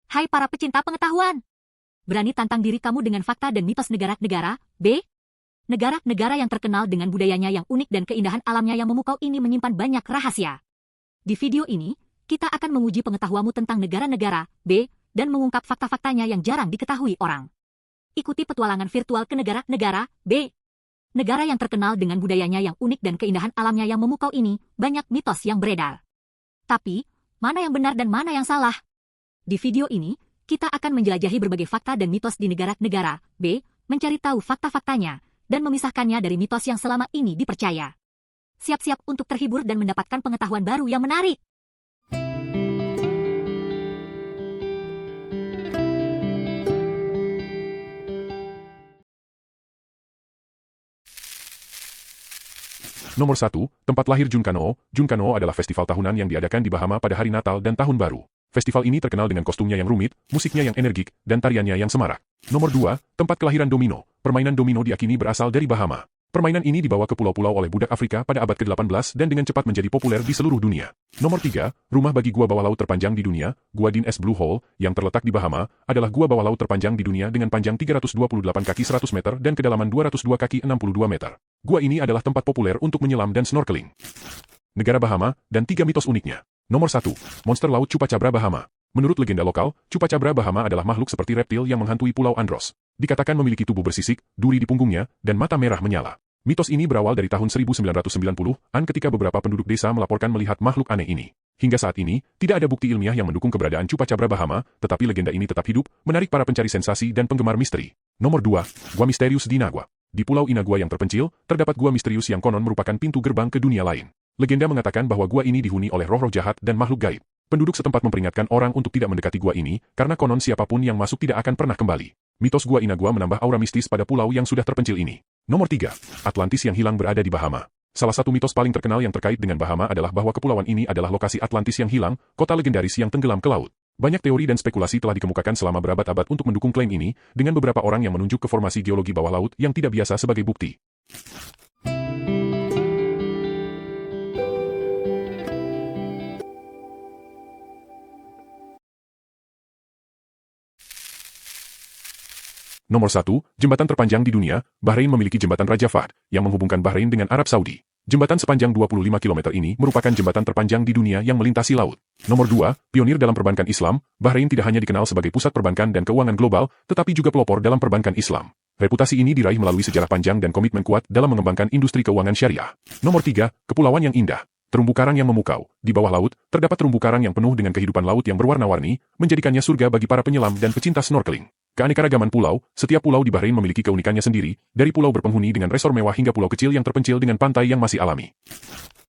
Hai para pecinta pengetahuan! Berani tantang diri kamu dengan fakta dan mitos negara-negara, B? Negara-negara yang terkenal dengan budayanya yang unik dan keindahan alamnya yang memukau ini menyimpan banyak rahasia. Di video ini, kita akan menguji pengetahuanmu tentang negara-negara, B, dan mengungkap fakta-faktanya yang jarang diketahui orang. Ikuti petualangan virtual ke negara-negara, B. Negara yang terkenal dengan budayanya yang unik dan keindahan alamnya yang memukau ini, banyak mitos yang beredar. Tapi, mana yang benar dan mana yang salah? Di video ini, kita akan menjelajahi berbagai fakta dan mitos di negara-negara, B, mencari tahu fakta-faktanya, dan memisahkannya dari mitos yang selama ini dipercaya. Siap-siap untuk terhibur dan mendapatkan pengetahuan baru yang menarik. Nomor 1, tempat lahir Junkanoo. Junkanoo adalah festival tahunan yang diadakan di Bahama pada hari Natal dan Tahun Baru. Festival ini terkenal dengan kostumnya yang rumit, musiknya yang energik, dan tariannya yang semarak. Nomor 2, tempat kelahiran domino. Permainan domino diakini berasal dari Bahama. Permainan ini dibawa ke pulau-pulau oleh budak Afrika pada abad ke-18 dan dengan cepat menjadi populer di seluruh dunia. Nomor 3, rumah bagi gua bawah laut terpanjang di dunia, Gua Dean S. Blue Hole, yang terletak di Bahama, adalah gua bawah laut terpanjang di dunia dengan panjang 328 kaki 100 meter dan kedalaman 202 kaki 62 meter. Gua ini adalah tempat populer untuk menyelam dan snorkeling. Negara Bahama, dan 3 mitos uniknya. Nomor 1, monster laut Chupacabra Bahama. Menurut legenda lokal, Chupacabra Bahama adalah makhluk seperti reptil yang menghantui Pulau Andros. Dikatakan memiliki tubuh bersisik, duri di punggungnya, dan mata merah menyala. Mitos ini berawal dari tahun 1990-an ketika beberapa penduduk desa melaporkan melihat makhluk aneh ini. Hingga saat ini, tidak ada bukti ilmiah yang mendukung keberadaan Chupacabra Bahama, tetapi legenda ini tetap hidup, menarik para pencari sensasi dan penggemar misteri. Nomor 2, Gua Misterius di Inagua. Di Pulau Inagua yang terpencil, terdapat gua misterius yang konon merupakan pintu gerbang ke dunia lain. Legenda mengatakan bahwa gua ini dihuni oleh roh-roh jahat dan makhluk gaib. Penduduk setempat memperingatkan orang untuk tidak mendekati gua ini, karena konon siapapun yang masuk tidak akan pernah kembali. Mitos Gua Inagua menambah aura mistis pada pulau yang sudah terpencil ini. Nomor 3, Atlantis yang hilang berada di Bahama. Salah satu mitos paling terkenal yang terkait dengan Bahama adalah bahwa kepulauan ini adalah lokasi Atlantis yang hilang, kota legendaris yang tenggelam ke laut. Banyak teori dan spekulasi telah dikemukakan selama berabad-abad untuk mendukung klaim ini, dengan beberapa orang yang menunjuk ke formasi geologi bawah laut yang tidak biasa sebagai bukti. Nomor 1, jembatan terpanjang di dunia. Bahrain memiliki jembatan Raja Fahd, yang menghubungkan Bahrain dengan Arab Saudi. Jembatan sepanjang 25 km ini merupakan jembatan terpanjang di dunia yang melintasi laut. Nomor 2, pionir dalam perbankan Islam, Bahrain tidak hanya dikenal sebagai pusat perbankan dan keuangan global, tetapi juga pelopor dalam perbankan Islam. Reputasi ini diraih melalui sejarah panjang dan komitmen kuat dalam mengembangkan industri keuangan syariah. Nomor 3, kepulauan yang indah. Terumbu karang yang memukau. Di bawah laut, terdapat terumbu karang yang penuh dengan kehidupan laut yang berwarna-warni, menjadikannya surga bagi para penyelam dan pecinta snorkeling. Keanekaragaman pulau, setiap pulau di Bahrain memiliki keunikannya sendiri, dari pulau berpenghuni dengan resor mewah hingga pulau kecil yang terpencil dengan pantai yang masih alami.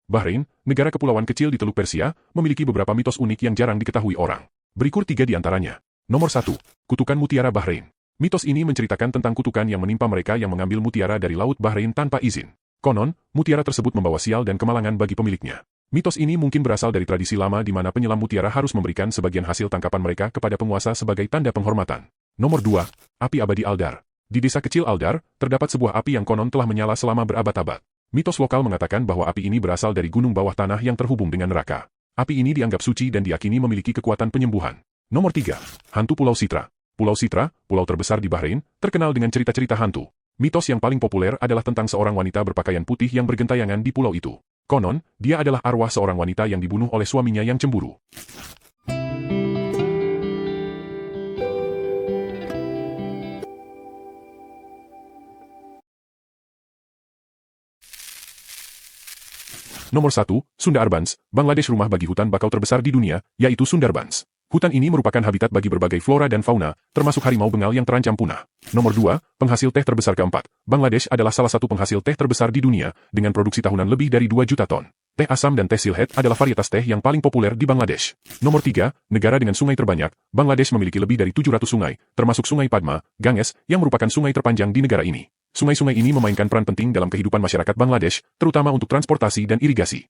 Bahrain, negara kepulauan kecil di Teluk Persia, memiliki beberapa mitos unik yang jarang diketahui orang. Berikut 3 di antaranya. Nomor 1, kutukan mutiara Bahrain. Mitos ini menceritakan tentang kutukan yang menimpa mereka yang mengambil mutiara dari laut Bahrain tanpa izin. Konon, mutiara tersebut membawa sial dan kemalangan bagi pemiliknya. Mitos ini mungkin berasal dari tradisi lama di mana penyelam mutiara harus memberikan sebagian hasil tangkapan mereka kepada penguasa sebagai tanda penghormatan. Nomor 2, api abadi Aldar. Di desa kecil Aldar, terdapat sebuah api yang konon telah menyala selama berabad-abad. Mitos lokal mengatakan bahwa api ini berasal dari gunung bawah tanah yang terhubung dengan neraka. Api ini dianggap suci dan diyakini memiliki kekuatan penyembuhan. Nomor 3, hantu Pulau Sitra. Pulau Sitra, pulau terbesar di Bahrain, terkenal dengan cerita-cerita hantu. Mitos yang paling populer adalah tentang seorang wanita berpakaian putih yang bergentayangan di pulau itu. Konon, dia adalah arwah seorang wanita yang dibunuh oleh suaminya yang cemburu. Nomor 1, Sundarbans, Bangladesh rumah bagi hutan bakau terbesar di dunia, yaitu Sundarbans. Hutan ini merupakan habitat bagi berbagai flora dan fauna, termasuk harimau bengal yang terancam punah. Nomor 2, penghasil teh terbesar keempat. Bangladesh adalah salah satu penghasil teh terbesar di dunia, dengan produksi tahunan lebih dari 2 juta ton. Teh asam dan teh silhet adalah varietas teh yang paling populer di Bangladesh. Nomor 3, negara dengan sungai terbanyak. Bangladesh memiliki lebih dari 700 sungai, termasuk sungai Padma, Ganges, yang merupakan sungai terpanjang di negara ini. Sungai-sungai ini memainkan peran penting dalam kehidupan masyarakat Bangladesh, terutama untuk transportasi dan irigasi.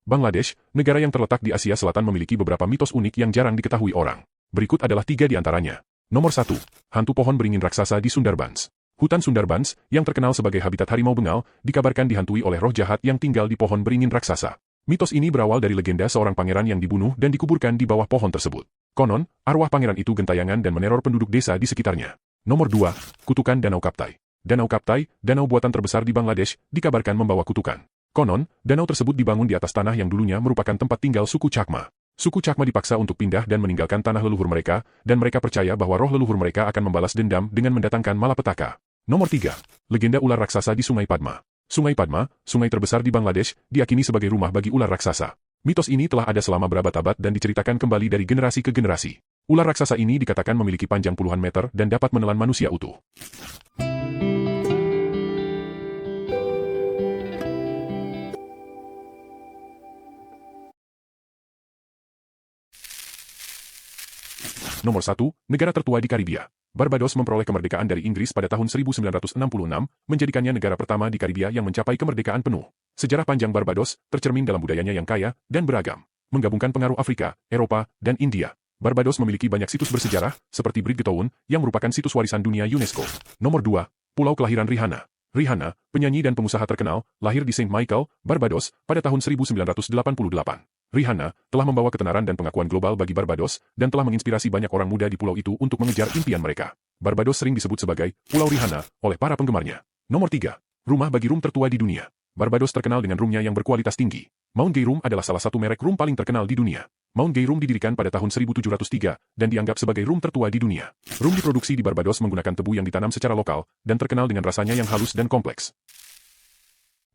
Bangladesh, negara yang terletak di Asia Selatan memiliki beberapa mitos unik yang jarang diketahui orang. Berikut adalah 3 di antaranya. Nomor 1, hantu pohon beringin raksasa di Sundarbans. Hutan Sundarbans, yang terkenal sebagai habitat harimau bengal, dikabarkan dihantui oleh roh jahat yang tinggal di pohon beringin raksasa. Mitos ini berawal dari legenda seorang pangeran yang dibunuh dan dikuburkan di bawah pohon tersebut. Konon, arwah pangeran itu gentayangan dan meneror penduduk desa di sekitarnya. Nomor 2. Kutukan Danau Kaptai. Danau Kaptai, danau buatan terbesar di Bangladesh, dikabarkan membawa kutukan. Konon, danau tersebut dibangun di atas tanah yang dulunya merupakan tempat tinggal suku Chakma. Suku Chakma dipaksa untuk pindah dan meninggalkan tanah leluhur mereka, dan mereka percaya bahwa roh leluhur mereka akan membalas dendam dengan mendatangkan malapetaka. Nomor 3. Legenda ular raksasa di Sungai Padma. Sungai Padma, sungai terbesar di Bangladesh, diakini sebagai rumah bagi ular raksasa. Mitos ini telah ada selama berabad-abad dan diceritakan kembali dari generasi ke generasi. Ular raksasa ini dikatakan memiliki panjang puluhan meter dan dapat menelan manusia utuh. Nomor 1. Negara tertua di Karibia. Barbados memperoleh kemerdekaan dari Inggris pada tahun 1966, menjadikannya negara pertama di Karibia yang mencapai kemerdekaan penuh. Sejarah panjang Barbados tercermin dalam budayanya yang kaya dan beragam, menggabungkan pengaruh Afrika, Eropa, dan India. Barbados memiliki banyak situs bersejarah, seperti Bridgetown, yang merupakan situs warisan dunia UNESCO. Nomor 2. Pulau kelahiran Rihanna. Rihanna, penyanyi dan pengusaha terkenal, lahir di Saint Michael, Barbados, pada tahun 1988. Rihanna telah membawa ketenaran dan pengakuan global bagi Barbados dan telah menginspirasi banyak orang muda di pulau itu untuk mengejar impian mereka. Barbados sering disebut sebagai Pulau Rihanna oleh para penggemarnya. Nomor 3. Rumah bagi rum tertua di dunia. Barbados terkenal dengan rumnya yang berkualitas tinggi. Mount Gay Rum adalah salah satu merek rum paling terkenal di dunia. Mount Gay Rum didirikan pada tahun 1703 dan dianggap sebagai rum tertua di dunia. Rum diproduksi di Barbados menggunakan tebu yang ditanam secara lokal dan terkenal dengan rasanya yang halus dan kompleks.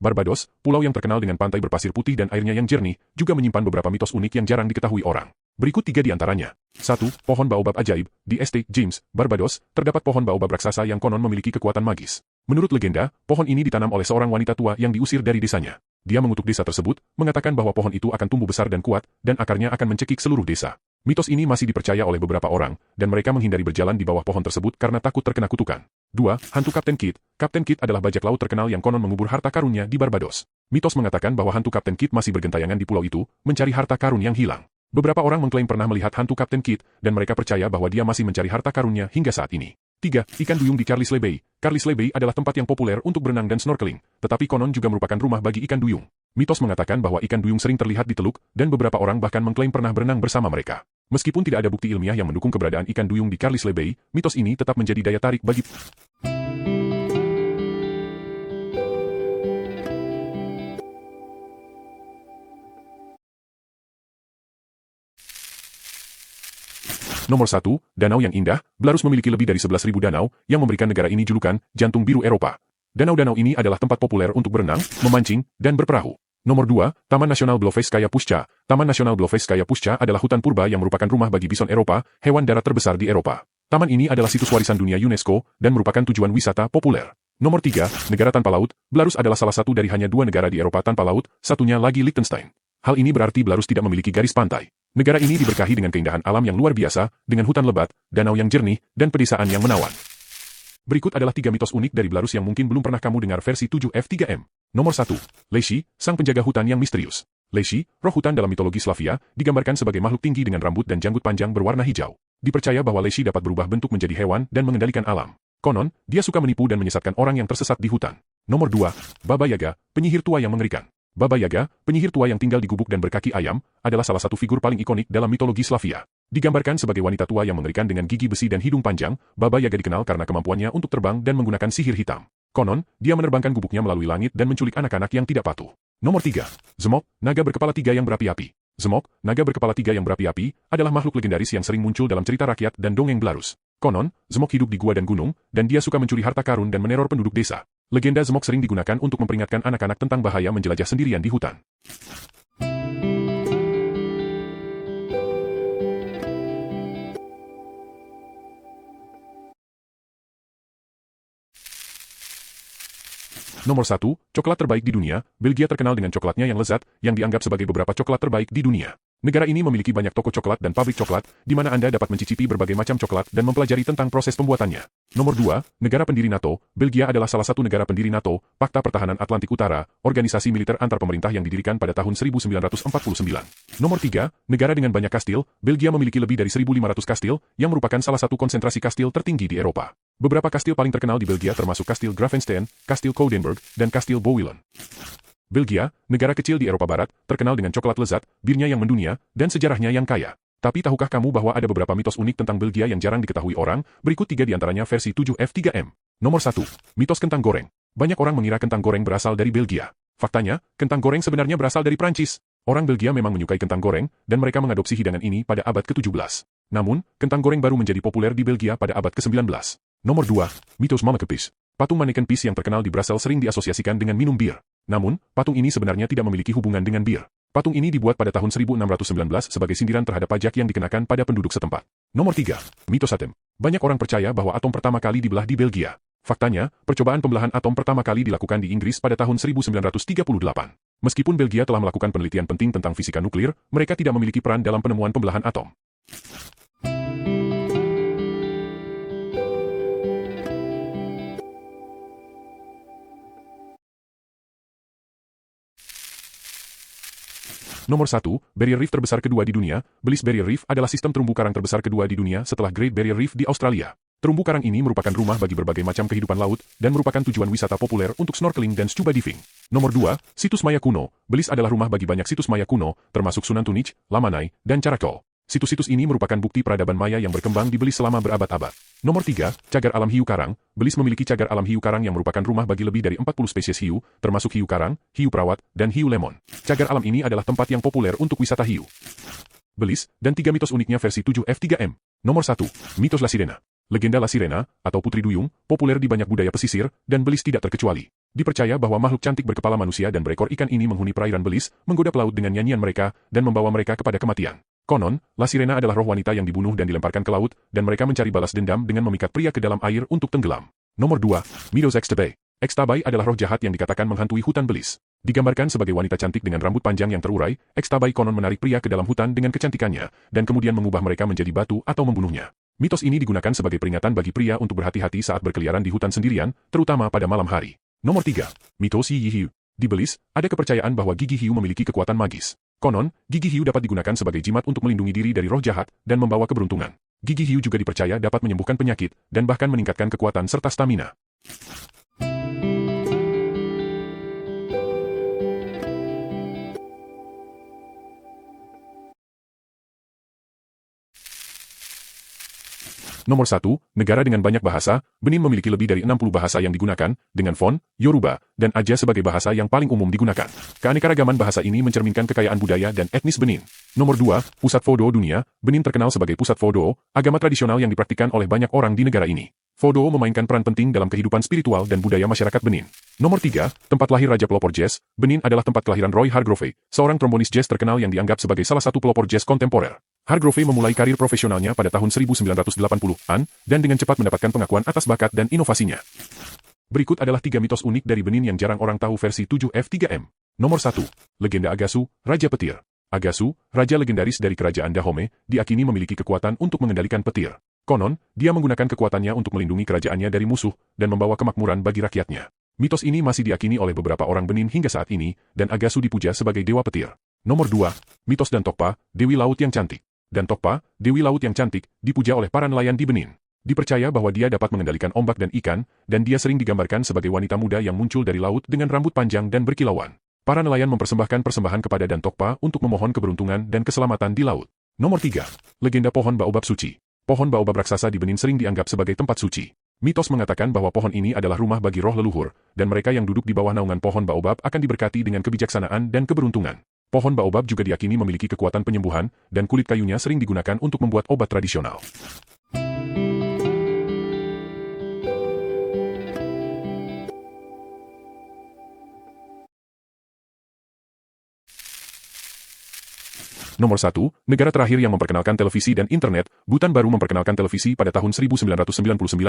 Barbados, pulau yang terkenal dengan pantai berpasir putih dan airnya yang jernih, juga menyimpan beberapa mitos unik yang jarang diketahui orang. Berikut 3 di antaranya. 1. Pohon baobab ajaib. Di Estate James, Barbados, terdapat pohon baobab raksasa yang konon memiliki kekuatan magis. Menurut legenda, pohon ini ditanam oleh seorang wanita tua yang diusir dari desanya. Dia mengutuk desa tersebut, mengatakan bahwa pohon itu akan tumbuh besar dan kuat, dan akarnya akan mencekik seluruh desa. Mitos ini masih dipercaya oleh beberapa orang, dan mereka menghindari berjalan di bawah pohon tersebut karena takut terkena kutukan. 2. Hantu Kapten Kidd. Kapten Kidd adalah bajak laut terkenal yang konon mengubur harta karunnya di Barbados. Mitos mengatakan bahwa hantu Kapten Kidd masih bergentayangan di pulau itu, mencari harta karun yang hilang. Beberapa orang mengklaim pernah melihat hantu Kapten Kidd, dan mereka percaya bahwa dia masih mencari harta karunnya hingga saat ini. 3. Ikan duyung di Carlisle Bay. Carlisle Bay adalah tempat yang populer untuk berenang dan snorkeling, tetapi konon juga merupakan rumah bagi ikan duyung. Mitos mengatakan bahwa ikan duyung sering terlihat di teluk, dan beberapa orang bahkan mengklaim pernah berenang bersama mereka. Meskipun tidak ada bukti ilmiah yang mendukung keberadaan ikan duyung di Carlisle Bay, mitos ini tetap menjadi daya tarik bagi Nomor 1. Danau yang indah. Belarus memiliki lebih dari 11.000 danau, yang memberikan negara ini julukan Jantung Biru Eropa. Danau-danau ini adalah tempat populer untuk berenang, memancing, dan berperahu. Nomor 2. Taman Nasional Bloveskaya Pushcha. Taman Nasional Bloveskaya Pushcha adalah hutan purba yang merupakan rumah bagi bison Eropa, hewan darat terbesar di Eropa. Taman ini adalah situs warisan dunia UNESCO, dan merupakan tujuan wisata populer. Nomor 3. Negara tanpa laut. Belarus adalah salah satu dari hanya 2 negara di Eropa tanpa laut, satunya lagi Liechtenstein. Hal ini berarti Belarus tidak memiliki garis pantai. Negara ini diberkahi dengan keindahan alam yang luar biasa, dengan hutan lebat, danau yang jernih, dan pedesaan yang menawan. Berikut adalah 3 mitos unik dari Belarus yang mungkin belum pernah kamu dengar versi 7F3M. Nomor 1. Leishi, sang penjaga hutan yang misterius. Leishi, roh hutan dalam mitologi Slavia, digambarkan sebagai makhluk tinggi dengan rambut dan janggut panjang berwarna hijau. Dipercaya bahwa Leishi dapat berubah bentuk menjadi hewan dan mengendalikan alam. Konon, dia suka menipu dan menyesatkan orang yang tersesat di hutan. Nomor 2. Baba Yaga, penyihir tua yang mengerikan. Baba Yaga, penyihir tua yang tinggal di gubuk dan berkaki ayam, adalah salah satu figur paling ikonik dalam mitologi Slavia. Digambarkan sebagai wanita tua yang mengerikan dengan gigi besi dan hidung panjang, Baba Yaga dikenal karena kemampuannya untuk terbang dan menggunakan sihir hitam. Konon, dia menerbangkan gubuknya melalui langit dan menculik anak-anak yang tidak patuh. Nomor 3. Zemok, naga berkepala 3 yang berapi-api. Zemok, naga berkepala 3 yang berapi-api, adalah makhluk legendaris yang sering muncul dalam cerita rakyat dan dongeng Belarus. Konon, Zemok hidup di gua dan gunung, dan dia suka mencuri harta karun dan meneror penduduk desa. Legenda Zemok sering digunakan untuk memperingatkan anak-anak tentang bahaya menjelajah sendirian di hutan. Nomor 1. Coklat terbaik di dunia. Belgia terkenal dengan coklatnya yang lezat, yang dianggap sebagai beberapa coklat terbaik di dunia. Negara ini memiliki banyak toko coklat dan pabrik coklat, di mana Anda dapat mencicipi berbagai macam coklat dan mempelajari tentang proses pembuatannya. Nomor 2. Negara pendiri NATO. Belgia adalah salah satu negara pendiri NATO, Pakta Pertahanan Atlantik Utara, organisasi militer antar pemerintah yang didirikan pada tahun 1949. Nomor 3. Negara dengan banyak kastil. Belgia memiliki lebih dari 1.500 kastil, yang merupakan salah satu konsentrasi kastil tertinggi di Eropa. Beberapa kastil paling terkenal di Belgia termasuk Kastil Gravenstein, Kastil Koudenberg, dan Kastil Bouillon. Belgia, negara kecil di Eropa Barat, terkenal dengan coklat lezat, birnya yang mendunia, dan sejarahnya yang kaya. Tapi tahukah kamu bahwa ada beberapa mitos unik tentang Belgia yang jarang diketahui orang? Berikut 3 di antaranya versi 7F3M. Nomor 1. Mitos kentang goreng. Banyak orang mengira kentang goreng berasal dari Belgia. Faktanya, kentang goreng sebenarnya berasal dari Prancis. Orang Belgia memang menyukai kentang goreng, dan mereka mengadopsi hidangan ini pada abad ke-17. Namun, kentang goreng baru menjadi populer di Belgia pada abad ke-19. Nomor 2. Mitos Mannekepis. Patung Manneken Pis yang terkenal di Brassel sering diasosiasikan dengan minum bir. Namun, patung ini sebenarnya tidak memiliki hubungan dengan bir. Patung ini dibuat pada tahun 1619 sebagai sindiran terhadap pajak yang dikenakan pada penduduk setempat. Nomor 3. Mitos atom. Banyak orang percaya bahwa atom pertama kali dibelah di Belgia. Faktanya, percobaan pembelahan atom pertama kali dilakukan di Inggris pada tahun 1938. Meskipun Belgia telah melakukan penelitian penting tentang fisika nuklir, mereka tidak memiliki peran dalam penemuan pembelahan atom. Nomor 1, Barrier Reef terbesar kedua di dunia. Bliss Barrier Reef adalah sistem terumbu karang terbesar kedua di dunia setelah Great Barrier Reef di Australia. Terumbu karang ini merupakan rumah bagi berbagai macam kehidupan laut dan merupakan tujuan wisata populer untuk snorkeling dan scuba diving. Nomor 2, Situs Maya kuno. Bliss adalah rumah bagi banyak situs Maya kuno, termasuk Sunan Tunij, Lamanai, dan Charakol. Situs-situs ini merupakan bukti peradaban Maya yang berkembang di Bliss selama berabad-abad. Nomor 3, Cagar Alam Hiu Karang. Bliss memiliki cagar alam hiu karang yang merupakan rumah bagi lebih dari 40 spesies hiu, termasuk hiu karang, hiu perawat, dan hiu lemon. Cagar alam ini adalah tempat yang populer untuk wisata hiu. Bliss, dan 3 mitos uniknya versi 7F3M. Nomor 1, Mitos La Sirena. Legenda La Sirena, atau Putri Duyung, populer di banyak budaya pesisir, dan Bliss tidak terkecuali. Dipercaya bahwa makhluk cantik berkepala manusia dan berekor ikan ini menghuni perairan Bliss, menggoda pelaut dengan nyanyian mereka, dan membawa mereka kepada kematian. Konon, La Sirena adalah roh wanita yang dibunuh dan dilemparkan ke laut, dan mereka mencari balas dendam dengan memikat pria ke dalam air untuk tenggelam. Nomor 2, Midos Extabay. Extabay adalah roh jahat yang dikatakan menghantui hutan Bliss. Digambarkan sebagai wanita cantik dengan rambut panjang yang terurai, Extabay konon menarik pria ke dalam hutan dengan kecantikannya, dan kemudian mengubah mereka menjadi batu atau membunuhnya. Mitos ini digunakan sebagai peringatan bagi pria untuk berhati-hati saat berkeliaran di hutan sendirian, terutama pada malam hari. Nomor 3, Mitos Yi Hiu. Di Bliss, ada kepercayaan bahwa gigi hiu memiliki kekuatan magis. Konon, gigi hiu dapat digunakan sebagai jimat untuk melindungi diri dari roh jahat dan membawa keberuntungan. Gigi hiu juga dipercaya dapat menyembuhkan penyakit dan bahkan meningkatkan kekuatan serta stamina. Nomor 1, negara dengan banyak bahasa. Benin memiliki lebih dari 60 bahasa yang digunakan, dengan Fon, Yoruba, dan Aja sebagai bahasa yang paling umum digunakan. Keanekaragaman bahasa ini mencerminkan kekayaan budaya dan etnis Benin. Nomor 2, Pusat Fodo Dunia. Benin terkenal sebagai pusat Fodo, agama tradisional yang dipraktikkan oleh banyak orang di negara ini. Fodo memainkan peran penting dalam kehidupan spiritual dan budaya masyarakat Benin. Nomor 3, tempat lahir Raja Pelopor Jazz. Benin adalah tempat kelahiran Roy Hargrove, seorang trombonis jazz terkenal yang dianggap sebagai salah satu pelopor jazz kontemporer. Hargrove memulai karir profesionalnya pada tahun 1980-an, dan dengan cepat mendapatkan pengakuan atas bakat dan inovasinya. Berikut adalah 3 mitos unik dari Benin yang jarang orang tahu versi 7F3M. Nomor 1, Legenda Agasu, Raja Petir. Agasu, raja legendaris dari kerajaan Dahomey, diakini memiliki kekuatan untuk mengendalikan petir. Konon, dia menggunakan kekuatannya untuk melindungi kerajaannya dari musuh, dan membawa kemakmuran bagi rakyatnya. Mitos ini masih diakini oleh beberapa orang Benin hingga saat ini, dan Agasu dipuja sebagai dewa petir. Nomor 2, Mitos Dan Tokpa, Dewi Laut yang Cantik. Dan Tokpa, Dewi Laut yang Cantik, dipuja oleh para nelayan di Benin. Dipercaya bahwa dia dapat mengendalikan ombak dan ikan, dan dia sering digambarkan sebagai wanita muda yang muncul dari laut dengan rambut panjang dan berkilauan. Para nelayan mempersembahkan persembahan kepada Dan Tokpa untuk memohon keberuntungan dan keselamatan di laut. Nomor 3, Legenda Pohon Baobab Suci. Pohon baobab raksasa di Benin sering dianggap sebagai tempat suci. Mitos mengatakan bahwa pohon ini adalah rumah bagi roh leluhur, dan mereka yang duduk di bawah naungan pohon baobab akan diberkati dengan kebijaksanaan dan keberuntungan. Pohon baobab juga diyakini memiliki kekuatan penyembuhan, dan kulit kayunya sering digunakan untuk membuat obat tradisional. Nomor 1, negara terakhir yang memperkenalkan televisi dan internet. Bhutan baru memperkenalkan televisi pada tahun 1999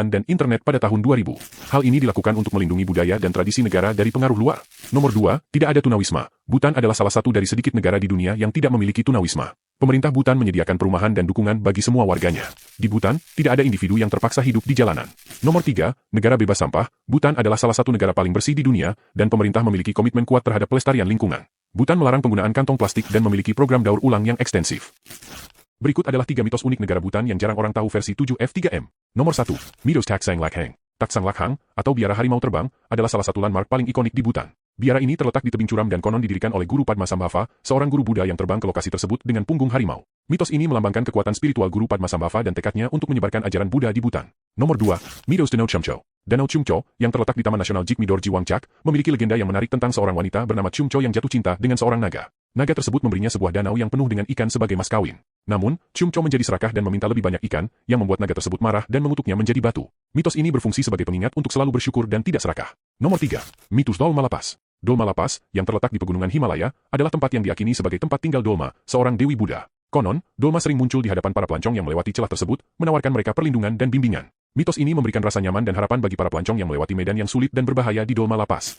dan internet pada tahun 2000. Hal ini dilakukan untuk melindungi budaya dan tradisi negara dari pengaruh luar. Nomor 2, tidak ada tunawisma. Bhutan adalah salah satu dari sedikit negara di dunia yang tidak memiliki tunawisma. Pemerintah Bhutan menyediakan perumahan dan dukungan bagi semua warganya. Di Bhutan, tidak ada individu yang terpaksa hidup di jalanan. Nomor 3, negara bebas sampah. Bhutan adalah salah satu negara paling bersih di dunia, dan pemerintah memiliki komitmen kuat terhadap pelestarian lingkungan. Bhutan melarang penggunaan kantong plastik dan memiliki program daur ulang yang ekstensif. Berikut adalah 3 mitos unik negara Bhutan yang jarang orang tahu versi 7F3M. Nomor 1, Mitos Taksang Lakhang. Taksang Lakhang, atau biara harimau terbang, adalah salah satu landmark paling ikonik di Bhutan. Biara ini terletak di tebing curam dan konon didirikan oleh Guru Padmasambhava, seorang guru Buddha yang terbang ke lokasi tersebut dengan punggung harimau. Mitos ini melambangkan kekuatan spiritual Guru Padmasambhava dan tekadnya untuk menyebarkan ajaran Buddha di Butan. Nomor 2. Mitos Danau Chumcho. Danau Chumcho, yang terletak di Taman Nasional Jigme Dorji Wangchak, memiliki legenda yang menarik tentang seorang wanita bernama Chumcho yang jatuh cinta dengan seorang naga. Naga tersebut memberinya sebuah danau yang penuh dengan ikan sebagai mas kawin. Namun, Chumcho menjadi serakah dan meminta lebih banyak ikan, yang membuat naga tersebut marah dan mengutuknya menjadi batu. Mitos ini berfungsi sebagai pengingat untuk selalu bersyukur dan tidak serakah. Nomor 3. Mitos Dolma Lapas. Dolma Lapas, yang terletak di pegunungan Himalaya, adalah tempat yang diakini sebagai tempat tinggal Dolma, seorang dewi Buddha. Konon, Dolma sering muncul di hadapan para pelancong yang melewati celah tersebut, menawarkan mereka perlindungan dan bimbingan. Mitos ini memberikan rasa nyaman dan harapan bagi para pelancong yang melewati medan yang sulit dan berbahaya di Dolma Lapas.